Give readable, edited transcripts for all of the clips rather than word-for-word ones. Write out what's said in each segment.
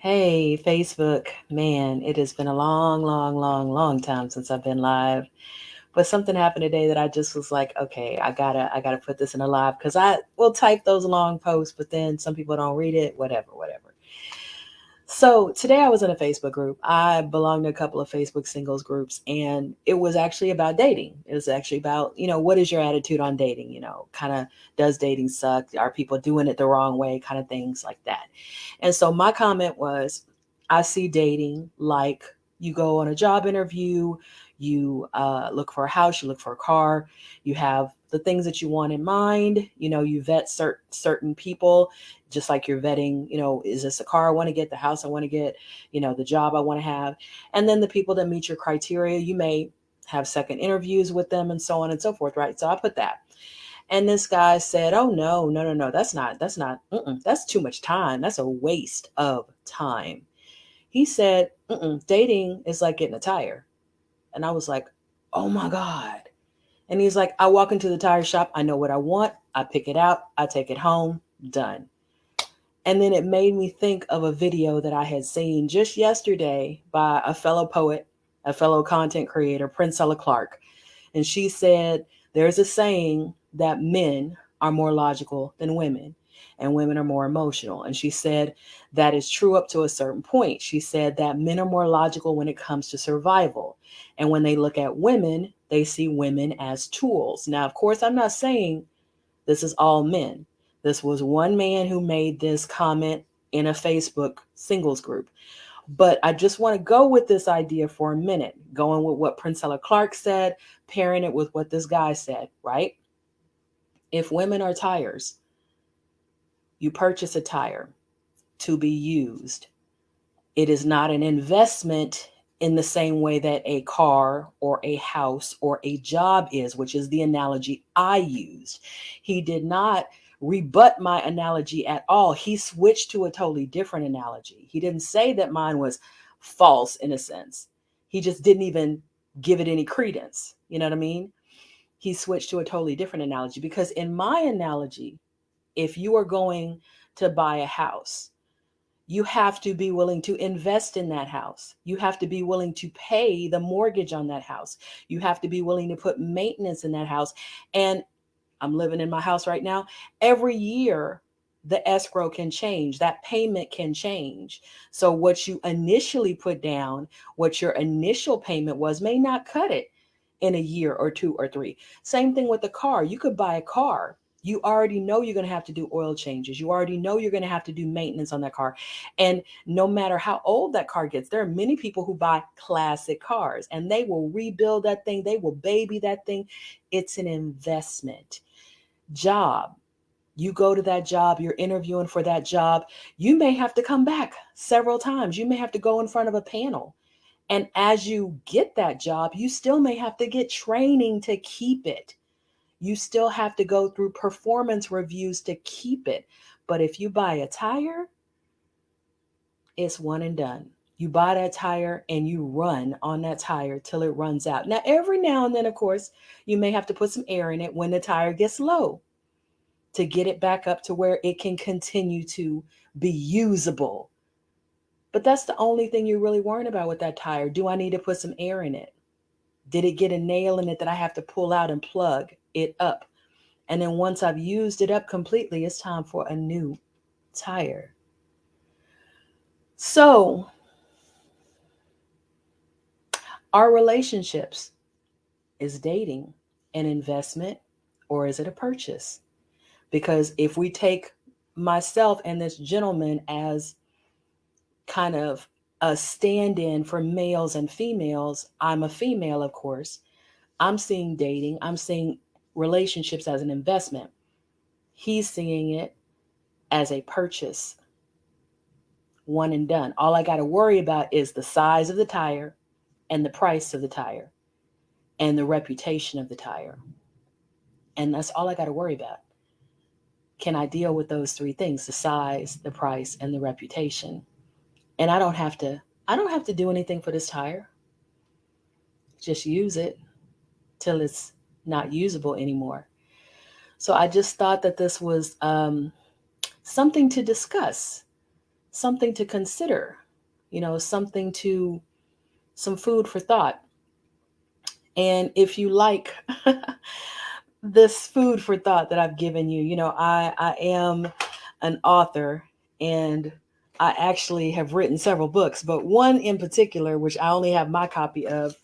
Hey, Facebook, man, it has been a long, long, long, long time since I've been live. But something happened today that I just was like, okay, I gotta put this in a live because I will type those long posts, but then some people don't read it, whatever, whatever. So today I was in a Facebook group. I belong to a couple of Facebook singles groups, and it was actually about dating. It was actually about, what is your attitude on dating? Kind of, does dating suck? Are people doing it the wrong way? Kind of things like that. And so my comment was, I see dating like you go on a job interview, you look for a house, you look for a car, you have the things that you want in mind. You vet certain people, just like you're vetting, is this a car I want to get, the house I want to get, the job I want to have. And then the people that meet your criteria, you may have second interviews with them and so on and so forth, right? So I put that. And this guy said, "Oh no, no, no, no, that's too much time. That's a waste of time." He said, "Dating is like getting a tire." And I was like, "Oh my God." And he's like, "I walk into the tire shop, I know what I want, I pick it out, I take it home, done." And then it made me think of a video that I had seen just yesterday by a fellow poet, a fellow content creator, Princella Clark. And she said, there's a saying that men are more logical than women, and women are more emotional. And she said that is true up to a certain point. She said that men are more logical when it comes to survival. And when they look at women, they see women as tools. Now, of course, I'm not saying this is all men. This was one man who made this comment in a Facebook singles group. But I just want to go with this idea for a minute, going with what Princella Clark said, pairing it with what this guy said, right? If women are tires, you purchase a tire to be used. It is not an investment in the same way that a car or a house or a job is, which is the analogy I used. He did not rebut my analogy at all. He switched to a totally different analogy. He didn't say that mine was false in a sense. He just didn't even give it any credence. You know what I mean? He switched to a totally different analogy because in my analogy, if you are going to buy a house, you have to be willing to invest in that house. You have to be willing to pay the mortgage on that house. You have to be willing to put maintenance in that house. And I'm living in my house right now. Every year, the escrow can change, that payment can change. So, what you initially put down, what your initial payment was, may not cut it in a year or two or three. Same thing with the car. You could buy a car. You already know you're going to have to do oil changes. You already know you're going to have to do maintenance on that car. And no matter how old that car gets, there are many people who buy classic cars and they will rebuild that thing, they will baby that thing. It's an investment. Job. You go to that job, you're interviewing for that job. You may have to come back several times. You may have to go in front of a panel. And as you get that job, you still may have to get training to keep it. You still have to go through performance reviews to keep it. But if you buy a tire, it's one and done. You buy that tire and you run on that tire till it runs out. Now, every now and then, of course, you may have to put some air in it when the tire gets low to get it back up to where it can continue to be usable. But that's the only thing you're really worrying about with that tire. Do I need to put some air in it? Did it get a nail in it that I have to pull out and plug it up? And then once I've used it up completely, it's time for a new tire. So, our relationships, is dating an investment or is it a purchase? Because if we take myself and this gentleman as kind of a stand in for males and females, I'm a female, of course. I'm seeing dating, I'm seeing relationships as an investment. He's seeing it as a purchase, one and done. All I got to worry about is the size of the tire and the price of the tire and the reputation of the tire. And that's all I got to worry about. Can I deal with those three things, the size, the price, and the reputation? And I don't have to do anything for this tire. Just use it till it's not usable anymore. So I just thought that this was something to discuss something to consider, something to, some food for thought. And if you like this food for thought that I've given you, I am an author, and I actually have written several books, but one in particular, which I only have my copy of,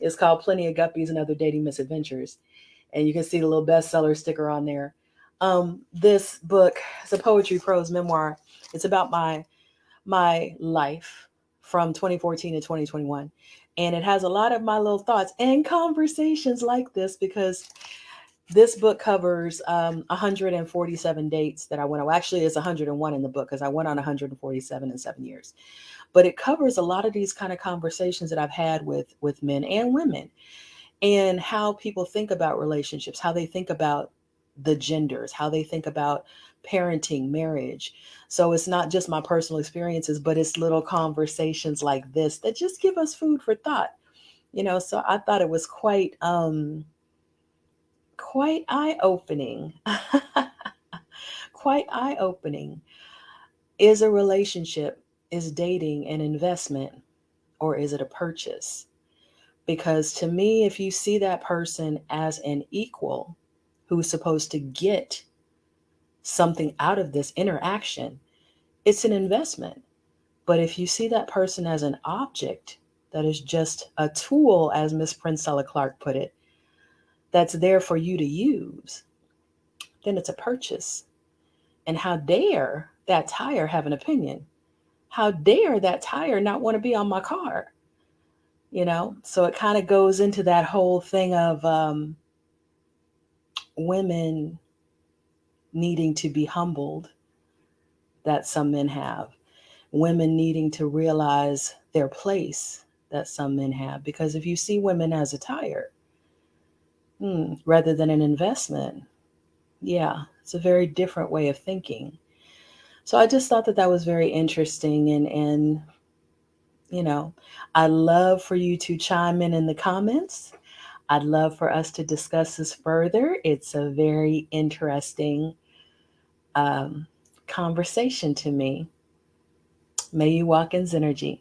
is called Plenty of Guppies and Other Dating Misadventures. And you can see the little bestseller sticker on there. This book is a poetry prose memoir. It's about my life from 2014 to 2021. And it has a lot of my little thoughts and conversations like this, because this book covers 147 dates that I went on. Well, actually, it's 101 in the book because I went on 147 in 7 years. But it covers a lot of these kind of conversations that I've had with men and women, and how people think about relationships, how they think about the genders, how they think about parenting, marriage. So it's not just my personal experiences, but it's little conversations like this that just give us food for thought. So I thought it was quite eye-opening. Quite eye-opening. Is a relationship, is dating an investment, or is it a purchase? Because to me, if you see that person as an equal who's supposed to get something out of this interaction, it's an investment. But if you see that person as an object that is just a tool, as Miss Princella Clark put it, that's there for you to use, then it's a purchase. And how dare that tire have an opinion? How dare that tire not want to be on my car? So it kind of goes into that whole thing of women needing to be humbled, that some men have, women needing to realize their place, that some men have. Because if you see women as a tire, rather than an investment, yeah, it's a very different way of thinking. So I just thought that that was very interesting, and you know, I love for you to chime in the comments. I'd love for us to discuss this further. It's a very interesting um, conversation to me. May you walk in Zennurgy.